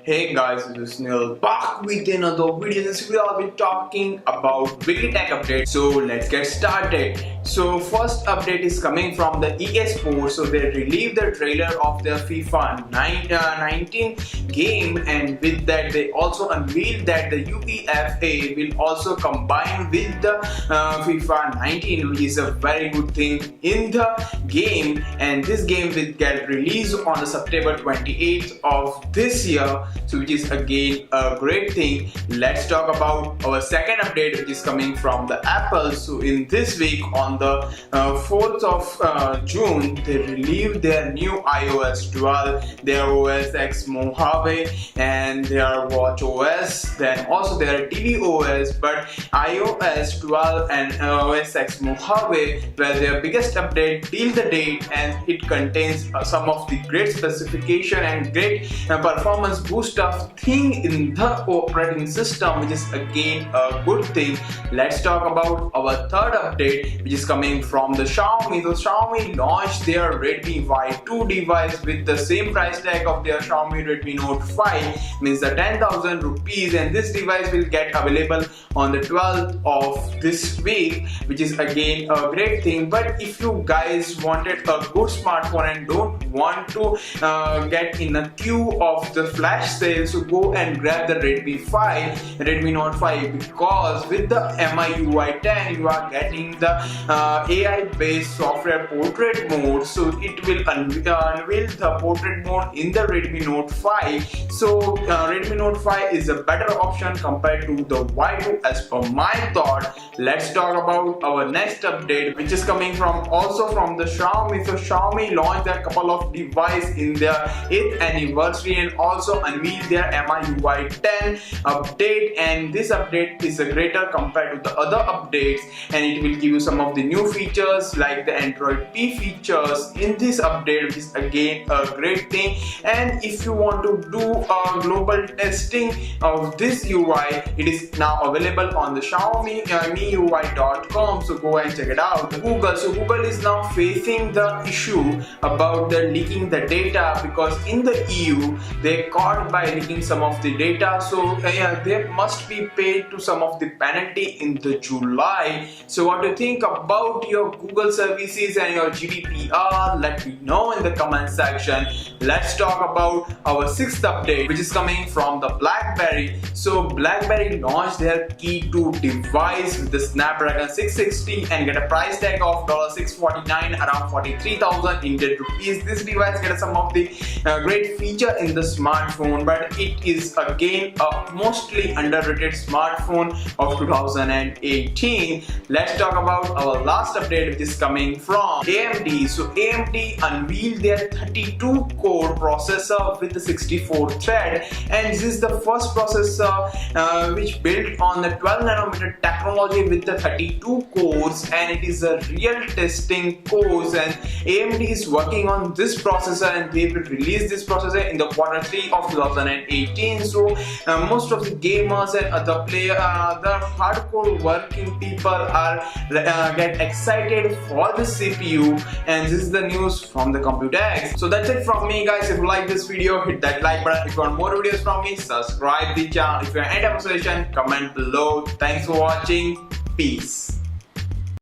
Hey guys, this is Neil back with another video. This video I'll be talking about weekly tech updates. So let's get started. So first update is coming from the EA Sports. So they released the trailer of their FIFA 19 game, and with that they also unveiled that the UEFA will also combine with the FIFA 19, which is a very good thing in the game. And this game will get released on the September 28th of this year. So which is again a great thing. Let's talk about our second update, which is coming from the Apple. So in this week on the 4th of June, they released their new iOS 12, their OS X Mojave, and their Watch OS, then also their TV OS. But iOS 12 and OS X Mojave were their biggest update till the date, and it contains some of the great specification and great performance boost of thing in the operating system, which is again a good thing. Let's talk about our third update, which is coming from the Xiaomi. So Xiaomi launched their Redmi Y2 device with the same price tag of their Xiaomi Redmi Note 5, means the 10,000 rupees, and this device will get available on the 12th of this week, which is again a great thing. But if you guys wanted a good smartphone and don't want to get in a queue of the flash sale, so go and grab the Redmi Note 5, because with the MIUI 10 you are getting the AI based software portrait mode. So it will unveil the portrait mode in the Redmi Note 5. So Redmi Note 5 is a better option compared to the Y2 as per my thought. Let's talk about our next update, which is coming from also from the Xiaomi. So Xiaomi launched a couple of devices in their 8th anniversary and also unveiled their MIUI 10 update, and this update is a greater compared to the other updates, and it will give you some of the new features like the Android P features in this update, which is again a great thing. And if you want to do a global testing of this UI, it is now available on the Xiaomi MIUI.com, so go and check it out. Google, so Google is now facing the issue about the leaking the data, because in the EU they caught by leaking some of the data. So they must be paid to some of the penalty in the July. So what do you think about your Google services and your GDPR? Let me know in the comment section. Let's talk about our sixth update, which is coming from the BlackBerry. So BlackBerry launched their Key 2 device with the Snapdragon 660 and get a price tag of $649, around 43,000 Indian rupees. This device gets some of the great feature in the smartphone, but it is again a mostly underrated smartphone of 2018. Let's talk about our last update, which is coming from AMD. So AMD unveiled their 32 core processor with the 64 thread, and this is the first processor which built on the 12 nanometer technology with the 32 cores, and it is a real testing course, and AMD is working on this processor and they will release this processor in the quarter 3 of 2018. So most of the gamers and other players, the hardcore working people are get excited for the CPU, and this is the news from the Computer X. So that's it from me, guys. If you like this video, hit that like button. If you want more videos from me, subscribe the channel. If you have any suggestion, comment below. Thanks for watching. Peace.